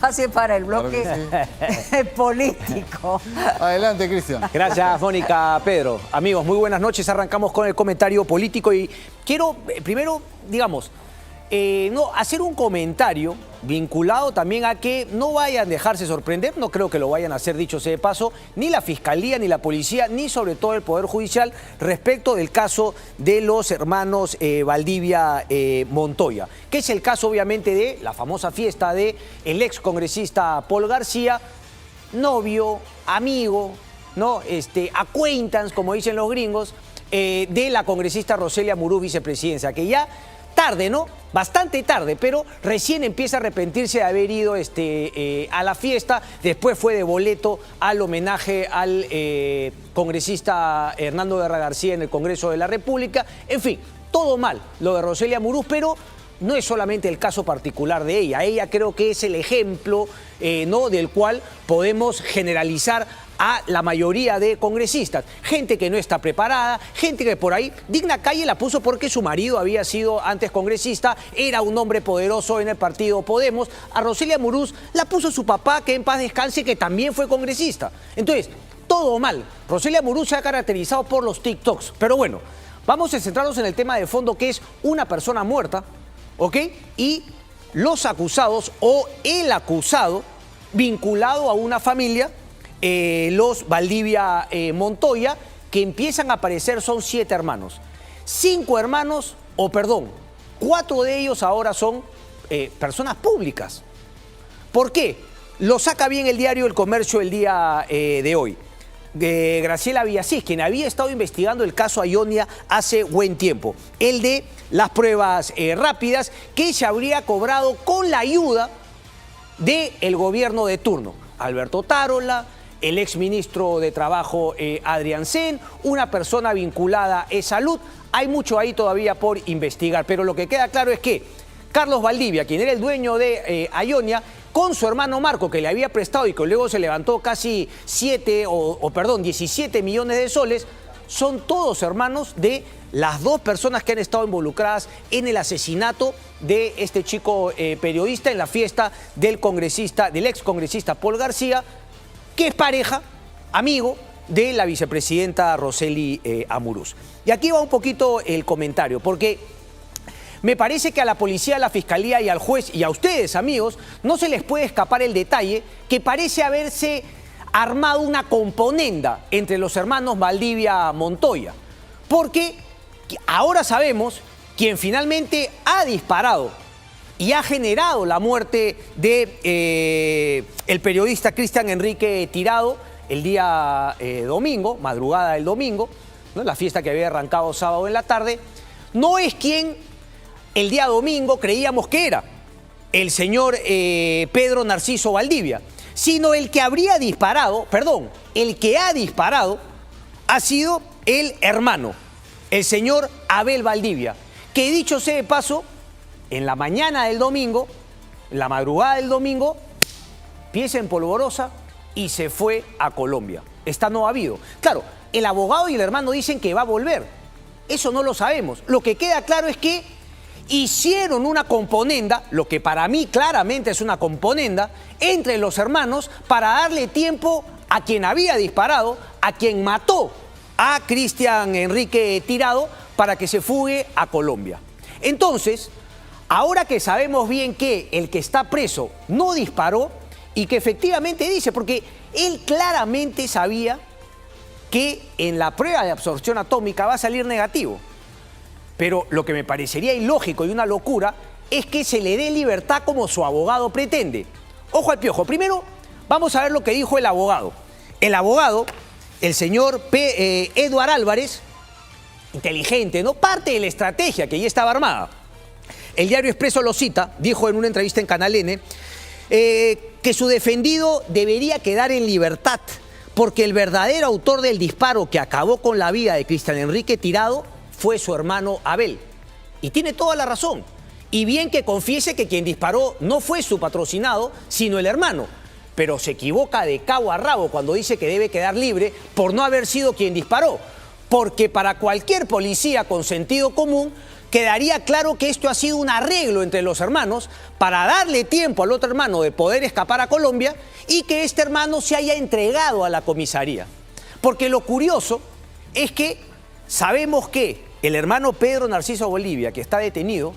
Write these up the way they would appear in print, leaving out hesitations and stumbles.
Así para el bloque político. Adelante, Cristian. Gracias, Mónica. Pedro. Amigos, muy buenas noches. Arrancamos con el comentario político y quiero primero, digamos, hacer un comentario vinculado también a que no vayan a dejarse sorprender, no creo que lo vayan a hacer, dicho sea de paso, ni la Fiscalía, ni la Policía, ni sobre todo el Poder Judicial respecto del caso de los hermanos Valdivia Montoya, que es el caso obviamente de la famosa fiesta del ex congresista Paul García, novio, amigo, ¿no? Acquaintance, como dicen los gringos, de la congresista Roselia Muruz, vicepresidencia, que ya tarde, ¿no? Bastante tarde, pero recién empieza a arrepentirse de haber ido a la fiesta. Después fue de boleto al homenaje al congresista Hernando Guerra García en el Congreso de la República. En fin, todo mal lo de Roselia Muruz, pero no es solamente el caso particular de ella. Ella creo que es el ejemplo ¿no? del cual podemos generalizar a la mayoría de congresistas. Gente que no está preparada, gente que por ahí, digna calle la puso porque su marido había sido antes congresista, era un hombre poderoso en el partido Podemos. A Roselia Muruz la puso su papá, que en paz descanse, que también fue congresista. Entonces, todo mal. Roselia Muruz se ha caracterizado por los TikToks. Pero bueno, vamos a centrarnos en el tema de fondo, que es una persona muerta, ¿ok? Y los acusados o el acusado vinculado a una familia, los Valdivia Montoya, que empiezan a aparecer, son 7 hermanos. 5 hermanos, 4 de ellos ahora son personas públicas. ¿Por qué? Lo saca bien el diario El Comercio el día de hoy. De Graciela Villasís, quien había estado investigando el caso Ayonia hace buen tiempo. El de las pruebas rápidas que se habría cobrado con la ayuda del gobierno de turno. Alberto Tarola, el exministro de Trabajo Adrián Sen, una persona vinculada a salud. Hay mucho ahí todavía por investigar, pero lo que queda claro es que Carlos Valdivia, quien era el dueño de Ayonia, con su hermano Marco, que le había prestado y que luego se levantó casi 17 millones de soles, son todos hermanos de las 2 personas que han estado involucradas en el asesinato de este chico periodista en la fiesta del ex congresista Paul García, que es pareja, amigo de la vicepresidenta Rosely Muruz. Y aquí va un poquito el comentario, porque me parece que a la policía, a la fiscalía y al juez y a ustedes, amigos, no se les puede escapar el detalle que parece haberse armado una componenda entre los hermanos Valdivia Montoya, porque ahora sabemos quién finalmente ha disparado y ha generado la muerte de el periodista Cristian Enrique Tirado el día domingo, madrugada del domingo, ¿no? La fiesta que había arrancado sábado en la tarde. No es quien el día domingo creíamos que era el señor Pedro Narciso Valdivia, sino el que habría disparado, el que ha disparado ha sido el hermano, el señor Abel Valdivia, que dicho sea de paso, en la mañana del domingo, en la madrugada del domingo, pieza en polvorosa y se fue a Colombia. Esta no ha habido. Claro, el abogado y el hermano dicen que va a volver. Eso no lo sabemos. Lo que queda claro es que hicieron una componenda, lo que para mí claramente es una componenda, entre los hermanos para darle tiempo a quien había disparado, a quien mató a Cristian Enrique Tirado, para que se fugue a Colombia. Entonces, ahora que sabemos bien que el que está preso no disparó y que efectivamente dice, porque él claramente sabía que en la prueba de absorción atómica va a salir negativo. Pero lo que me parecería ilógico y una locura es que se le dé libertad como su abogado pretende. Ojo al piojo. Primero, vamos a ver lo que dijo el abogado. El abogado, el señor Eduard Álvarez, inteligente, ¿no? Parte de la estrategia que ya estaba armada. El diario Expreso lo cita, dijo en una entrevista en Canal N, que su defendido debería quedar en libertad porque el verdadero autor del disparo que acabó con la vida de Cristian Enrique Tirado fue su hermano Abel. Y tiene toda la razón. Y bien que confiese que quien disparó no fue su patrocinado, sino el hermano. Pero se equivoca de cabo a rabo cuando dice que debe quedar libre por no haber sido quien disparó. Porque para cualquier policía con sentido común, quedaría claro que esto ha sido un arreglo entre los hermanos para darle tiempo al otro hermano de poder escapar a Colombia y que este hermano se haya entregado a la comisaría. Porque lo curioso es que sabemos que el hermano Pedro Narciso Valdivia, que está detenido,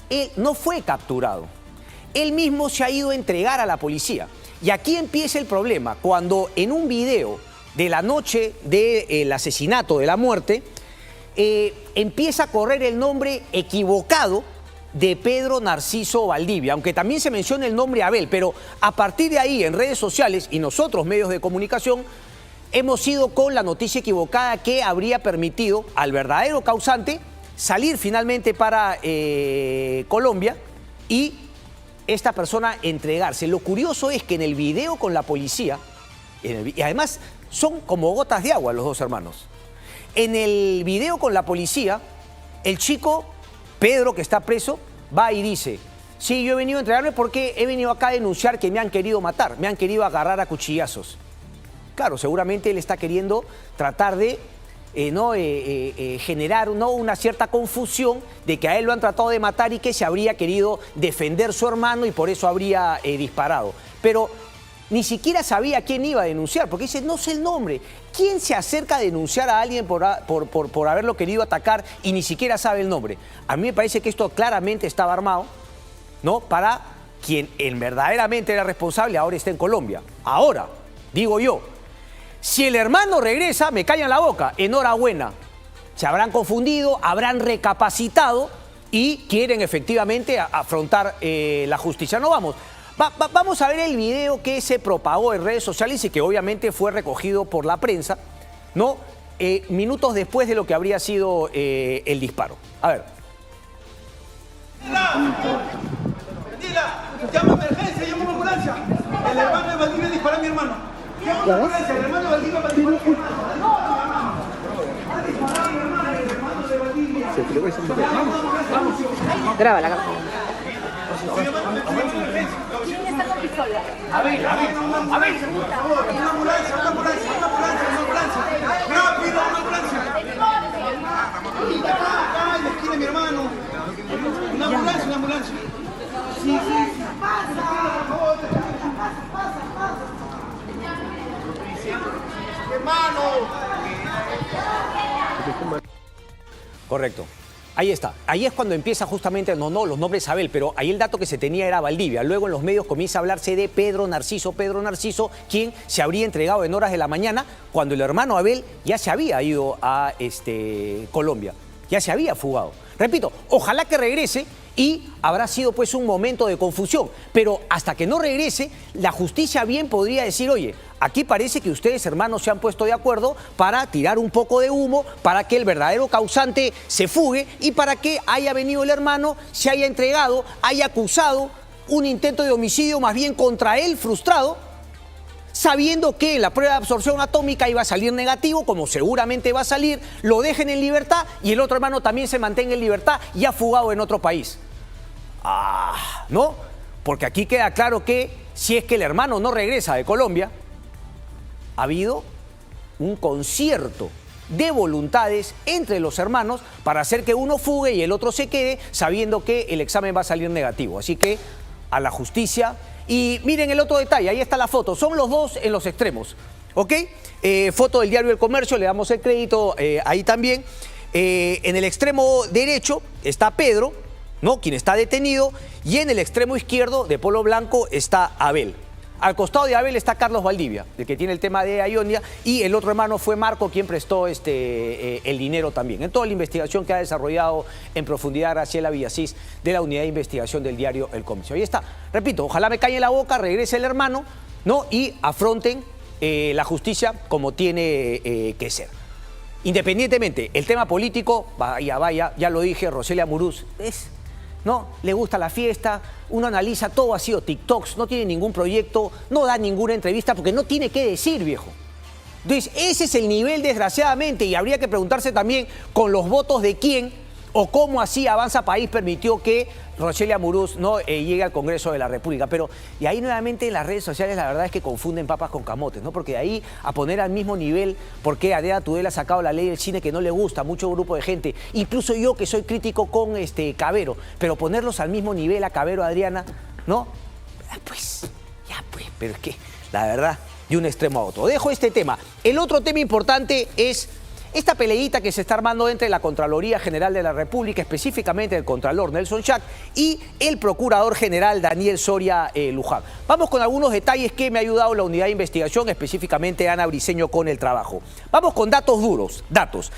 él no fue capturado. Él mismo se ha ido a entregar a la policía. Y aquí empieza el problema, cuando en un video de la noche del asesinato, de la muerte, empieza a correr el nombre equivocado de Pedro Narciso Valdivia, aunque también se menciona el nombre Abel, pero a partir de ahí en redes sociales y nosotros medios de comunicación hemos ido con la noticia equivocada que habría permitido al verdadero causante salir finalmente para Colombia y esta persona entregarse. Lo curioso es que en el video con la policía, y además son como gotas de agua los dos hermanos, en el video con la policía, el chico, Pedro, que está preso, va y dice: sí, yo he venido a entregarme porque he venido acá a denunciar que me han querido matar, me han querido agarrar a cuchillazos. Claro, seguramente él está queriendo tratar de generar una cierta confusión de que a él lo han tratado de matar y que se habría querido defender su hermano y por eso habría disparado. Pero ni siquiera sabía quién iba a denunciar, porque dice, no sé el nombre. ¿Quién se acerca a denunciar a alguien por haberlo querido atacar y ni siquiera sabe el nombre? A mí me parece que esto claramente estaba armado, ¿no? Para quien verdaderamente era responsable ahora está en Colombia. Ahora, digo yo, si el hermano regresa, me callan la boca, enhorabuena. Se habrán confundido, habrán recapacitado y quieren efectivamente afrontar la justicia. No vamos. Vamos a ver el video que se propagó en redes sociales y que obviamente fue recogido por la prensa, ¿no? Minutos después de lo que habría sido el disparo. A ver. Dila, llama a emergencia, llama a ambulancia. El hermano de Valdivia disparó a mi hermano. Llama a ambulancia, el hermano de Valdivia disparó a mi hermano. Ha disparado a mi hermano, el hermano de Valdivia. Vamos. Graba la cámara. ¿Quién está con pistola? A ver, por favor, una ambulancia. Rápido, una ambulancia. Acá, en la esquina de mi hermano. Una ambulancia. Sí. Pasa, por favor. Hermano. Correcto. Ahí está. Ahí es cuando empieza justamente, los nombres Abel, pero ahí el dato que se tenía era Valdivia. Luego en los medios comienza a hablarse de Pedro Narciso, quien se habría entregado en horas de la mañana cuando el hermano Abel ya se había ido a Colombia, ya se había fugado. Repito, ojalá que regrese y habrá sido pues un momento de confusión, pero hasta que no regrese, la justicia bien podría decir, oye, aquí parece que ustedes hermanos se han puesto de acuerdo para tirar un poco de humo, para que el verdadero causante se fugue y para que haya venido el hermano, se haya entregado, haya acusado un intento de homicidio más bien contra él frustrado, sabiendo que la prueba de absorción atómica iba a salir negativo, como seguramente va a salir, lo dejen en libertad y el otro hermano también se mantenga en libertad y ha fugado en otro país. ¿No? Porque aquí queda claro que si es que el hermano no regresa de Colombia, ha habido un concierto de voluntades entre los hermanos para hacer que uno fugue y el otro se quede sabiendo que el examen va a salir negativo. Así que a la justicia. Y miren el otro detalle, ahí está la foto, son los dos en los extremos, ¿ok? Foto del diario El Comercio, le damos el crédito ahí también. En el extremo derecho está Pedro, ¿no? Quien está detenido, y en el extremo izquierdo de polo blanco está Abel. Al costado de Abel está Carlos Valdivia, el que tiene el tema de Aionia, y el otro hermano fue Marco, quien prestó el dinero también. En toda la investigación que ha desarrollado en profundidad Graciela Villasís de la Unidad de Investigación del diario El Comercio. Ahí está. Repito, ojalá me calle la boca, regrese el hermano, ¿no? Y afronten la justicia como tiene que ser. Independientemente, el tema político, vaya, ya lo dije, Roselia Amuruz, ¿no? Le gusta la fiesta, uno analiza, todo ha sido TikToks, no tiene ningún proyecto, no da ninguna entrevista porque no tiene qué decir, viejo. Entonces, ese es el nivel, desgraciadamente, y habría que preguntarse también con los votos de quién o cómo así Avanza País permitió que Rochely Amuruz no llegue al Congreso de la República. Pero, y ahí nuevamente en las redes sociales la verdad es que confunden papas con camotes, ¿no? Porque de ahí a poner al mismo nivel, porque Adriana Tudela ha sacado la ley del cine que no le gusta a mucho grupo de gente, incluso yo que soy crítico con Cabero, pero ponerlos al mismo nivel a Cabero, Adriana, ¿no? Pues, pero es que, la verdad, de un extremo a otro. Dejo este tema. El otro tema importante es esta peleita que se está armando entre la Contraloría General de la República, específicamente el Contralor Nelson Schack y el Procurador General Daniel Soria Luján. Vamos con algunos detalles que me ha ayudado la unidad de investigación, específicamente Ana Briceño con el trabajo. Vamos con datos duros, datos.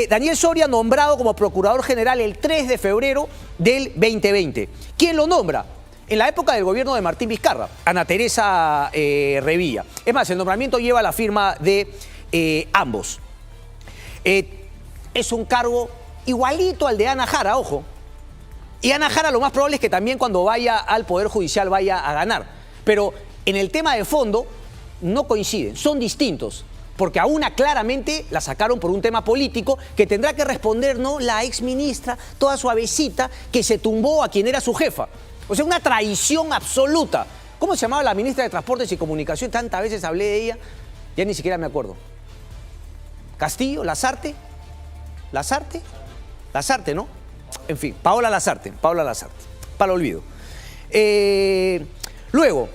Daniel Soria nombrado como Procurador General el 3 de febrero del 2020. ¿Quién lo nombra? En la época del gobierno de Martín Vizcarra, Ana Teresa Revilla. Es más, el nombramiento lleva la firma de ambos. Es un cargo igualito al de Ana Jara, ojo. Y Ana Jara lo más probable es que también cuando vaya al Poder Judicial vaya a ganar. Pero en el tema de fondo no coinciden, son distintos. Porque a una claramente la sacaron por un tema político que tendrá que responder, ¿no?, la exministra, toda suavecita, que se tumbó a quien era su jefa. O sea, una traición absoluta. ¿Cómo se llamaba la ministra de Transportes y Comunicación? Tantas veces hablé de ella, ya ni siquiera me acuerdo. Castillo, Lasarte, ¿no? En fin, Paola Lasarte, para el olvido. Luego,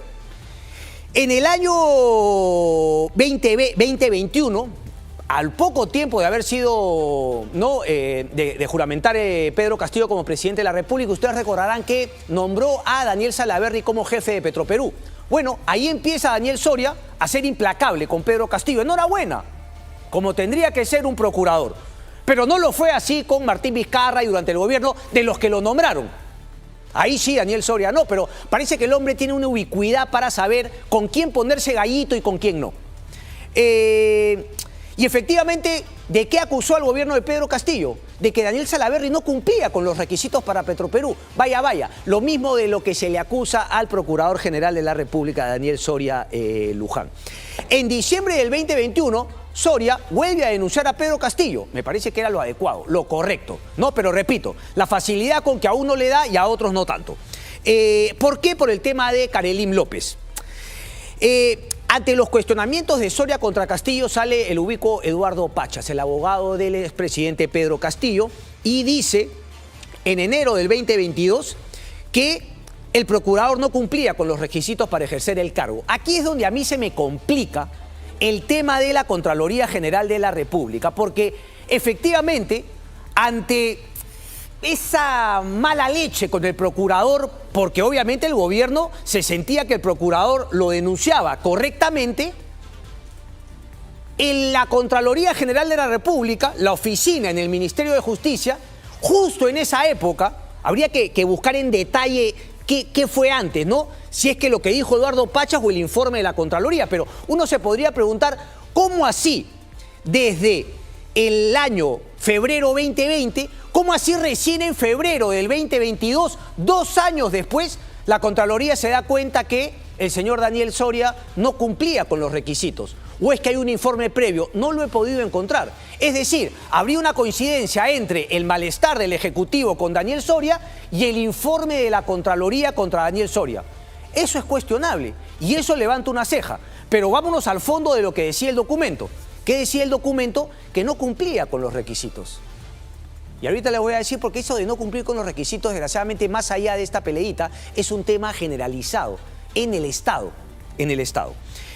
en el año 2021, al poco tiempo de haber sido, ¿no?, de juramentar Pedro Castillo como presidente de la República, ustedes recordarán que nombró a Daniel Salaverry como jefe de Petroperú. Bueno, ahí empieza Daniel Soria a ser implacable con Pedro Castillo. Enhorabuena, como tendría que ser un procurador. Pero no lo fue así con Martín Vizcarra y durante el gobierno de los que lo nombraron. Ahí sí, Daniel Soria no, pero parece que el hombre tiene una ubicuidad para saber con quién ponerse gallito y con quién no. Y efectivamente, ¿de qué acusó al gobierno de Pedro Castillo? De que Daniel Salaverry no cumplía con los requisitos para Petroperú. Vaya, lo mismo de lo que se le acusa al Procurador General de la República, Daniel Soria Luján. En diciembre del 2021, Soria vuelve a denunciar a Pedro Castillo. Me parece que era lo adecuado, lo correcto, ¿no? Pero repito, la facilidad con que a uno le da y a otros no tanto. ¿Por qué? Por el tema de Karelim López. Ante los cuestionamientos de Soria contra Castillo sale el ubicuo Eduardo Pachas, el abogado del expresidente Pedro Castillo, y dice en enero del 2022 que el procurador no cumplía con los requisitos para ejercer el cargo. Aquí es donde a mí se me complica el tema de la Contraloría General de la República, porque efectivamente ante esa mala leche con el procurador, porque obviamente el gobierno se sentía que el procurador lo denunciaba correctamente, en la Contraloría General de la República, la oficina en el Ministerio de Justicia, justo en esa época, habría que buscar en detalle qué fue antes, ¿no? Si es que lo que dijo Eduardo Pachas o el informe de la Contraloría, pero uno se podría preguntar, ¿cómo así desde el año febrero 2020, cómo así recién en febrero del 2022, 2 años después, la Contraloría se da cuenta que el señor Daniel Soria no cumplía con los requisitos? ¿O es que hay un informe previo? No lo he podido encontrar. Es decir, habría una coincidencia entre el malestar del Ejecutivo con Daniel Soria y el informe de la Contraloría contra Daniel Soria. Eso es cuestionable y eso levanta una ceja. Pero vámonos al fondo de lo que decía el documento. ¿Qué decía el documento? Que no cumplía con los requisitos. Y ahorita les voy a decir porque eso de no cumplir con los requisitos, desgraciadamente, más allá de esta peleita, es un tema generalizado en el Estado.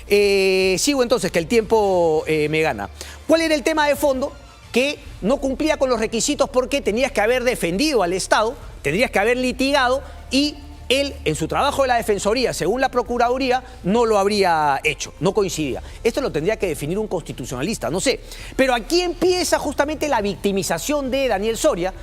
Sigo entonces, que el tiempo me gana. ¿Cuál era el tema de fondo? Que no cumplía con los requisitos porque tenías que haber defendido al Estado, tendrías que haber litigado y él, en su trabajo de la Defensoría, según la Procuraduría, no lo habría hecho, no coincidía. Esto lo tendría que definir un constitucionalista, no sé. Pero aquí empieza justamente la victimización de Daniel Soria,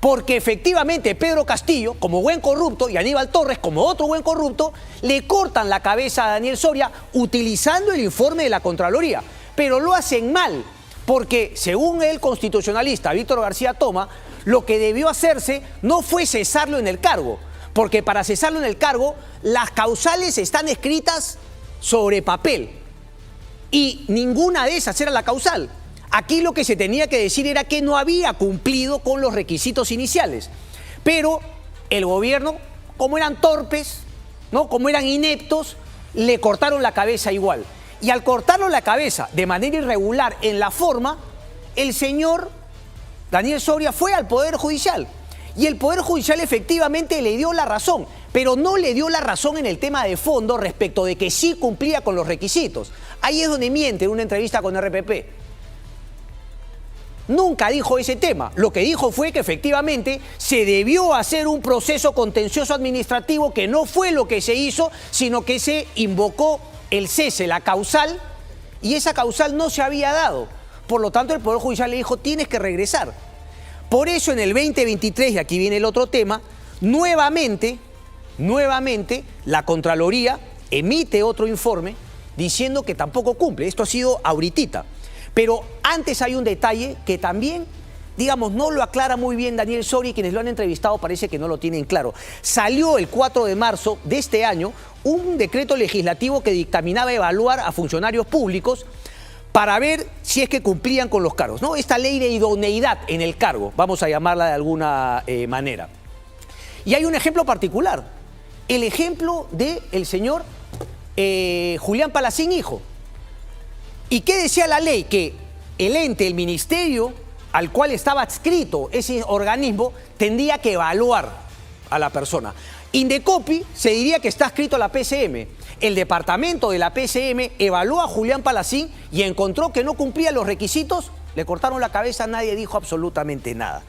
porque efectivamente Pedro Castillo, como buen corrupto, y Aníbal Torres, como otro buen corrupto, le cortan la cabeza a Daniel Soria utilizando el informe de la Contraloría. Pero lo hacen mal, porque según el constitucionalista Víctor García Toma, lo que debió hacerse no fue cesarlo en el cargo, porque para cesarlo en el cargo, las causales están escritas sobre papel y ninguna de esas era la causal. Aquí lo que se tenía que decir era que no había cumplido con los requisitos iniciales. Pero el gobierno, como eran torpes, ¿no? Como eran ineptos, le cortaron la cabeza igual. Y al cortarle la cabeza de manera irregular en la forma, el señor Daniel Soria fue al Poder Judicial. Y el Poder Judicial efectivamente le dio la razón, pero no le dio la razón en el tema de fondo respecto de que sí cumplía con los requisitos. Ahí es donde miente en una entrevista con RPP. Nunca dijo ese tema. Lo que dijo fue que efectivamente se debió hacer un proceso contencioso administrativo, que no fue lo que se hizo, sino que se invocó el cese, la causal, y esa causal no se había dado. Por lo tanto, el Poder Judicial le dijo, tienes que regresar. Por eso en el 2023, y aquí viene el otro tema, nuevamente, la Contraloría emite otro informe diciendo que tampoco cumple. Esto ha sido ahorita. Pero antes hay un detalle que también, digamos, no lo aclara muy bien Daniel Soria, y quienes lo han entrevistado parece que no lo tienen claro. Salió el 4 de marzo de este año un decreto legislativo que dictaminaba evaluar a funcionarios públicos para ver si es que cumplían con los cargos, ¿no? Esta ley de idoneidad en el cargo, vamos a llamarla de alguna manera. Y hay un ejemplo particular, el ejemplo del señor Julián Palacín, hijo. ¿Y qué decía la ley? Que el ente, el ministerio al cual estaba adscrito ese organismo, tendría que evaluar a la persona. Indecopi se diría que está adscrito a la PCM. El departamento de la PCM evaluó a Julián Palacín y encontró que no cumplía los requisitos, le cortaron la cabeza, nadie dijo absolutamente nada.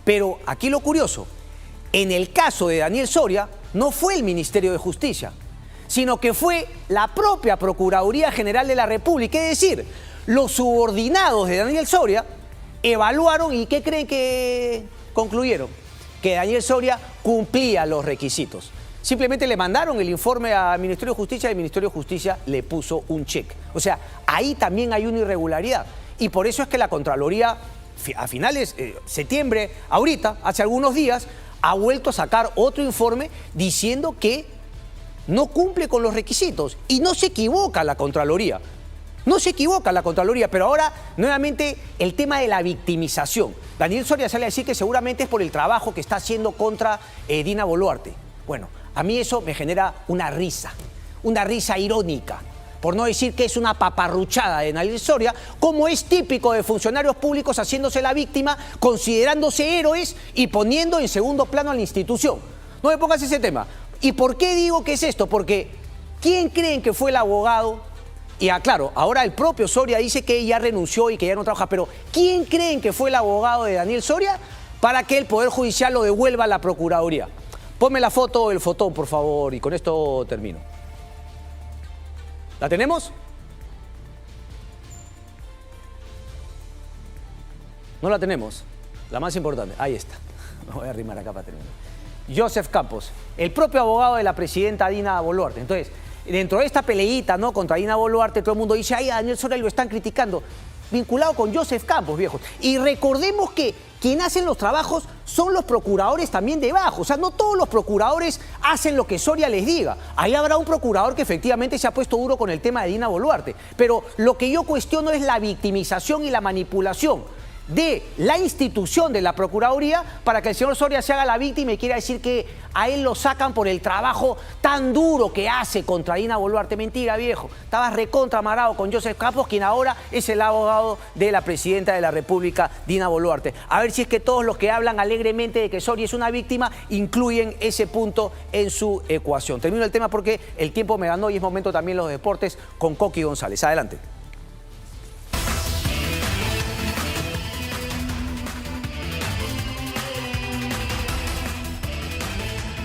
Pero aquí lo curioso, en el caso de Daniel Soria, no fue el Ministerio de Justicia, sino que fue la propia Procuraduría General de la República. Es decir, los subordinados de Daniel Soria evaluaron y ¿qué creen que concluyeron? Que Daniel Soria cumplía los requisitos. Simplemente le mandaron el informe al Ministerio de Justicia y el Ministerio de Justicia le puso un check. O sea, ahí también hay una irregularidad. Y por eso es que la Contraloría, a finales de septiembre, ahorita, hace algunos días, ha vuelto a sacar otro informe diciendo que no cumple con los requisitos. Y no se equivoca la Contraloría. No se equivoca la Contraloría, pero ahora nuevamente el tema de la victimización. Daniel Soria sale a decir que seguramente es por el trabajo que está haciendo contra Dina Boluarte. Bueno, a mí eso me genera una risa irónica, por no decir que es una paparruchada de Daniel Soria, como es típico de funcionarios públicos haciéndose la víctima, considerándose héroes y poniendo en segundo plano a la institución. No me pongas ese tema. ¿Y por qué digo que es esto? Porque ¿quién creen que fue el abogado? Y claro, ahora el propio Soria dice que ya renunció y que ya no trabaja, pero ¿quién creen que fue el abogado de Daniel Soria para que el Poder Judicial lo devuelva a la Procuraduría? Ponme la foto, el fotón, por favor, y con esto termino. ¿La tenemos? No la tenemos. La más importante, ahí está. Me voy a arrimar acá para terminar. Joseph Campos, el propio abogado de la presidenta Dina Boluarte. Entonces, dentro de esta peleita, ¿no?, contra Dina Boluarte, todo el mundo dice, ay, a Daniel Soria lo están criticando. Vinculado con Joseph Campos, viejos. Y recordemos que quien hacen los trabajos son los procuradores también debajo. O sea, no todos los procuradores hacen lo que Soria les diga. Ahí habrá un procurador que efectivamente se ha puesto duro con el tema de Dina Boluarte. Pero lo que yo cuestiono es la victimización y la manipulación de la institución de la Procuraduría para que el señor Soria se haga la víctima y quiera decir que a él lo sacan por el trabajo tan duro que hace contra Dina Boluarte. Mentira, viejo. Estabas recontra amarrado con Joseph Campos, quien ahora es el abogado de la presidenta de la República, Dina Boluarte. A ver si es que todos los que hablan alegremente de que Soria es una víctima incluyen ese punto en su ecuación. Termino el tema porque el tiempo me ganó y es momento también los deportes con Coqui González. Adelante.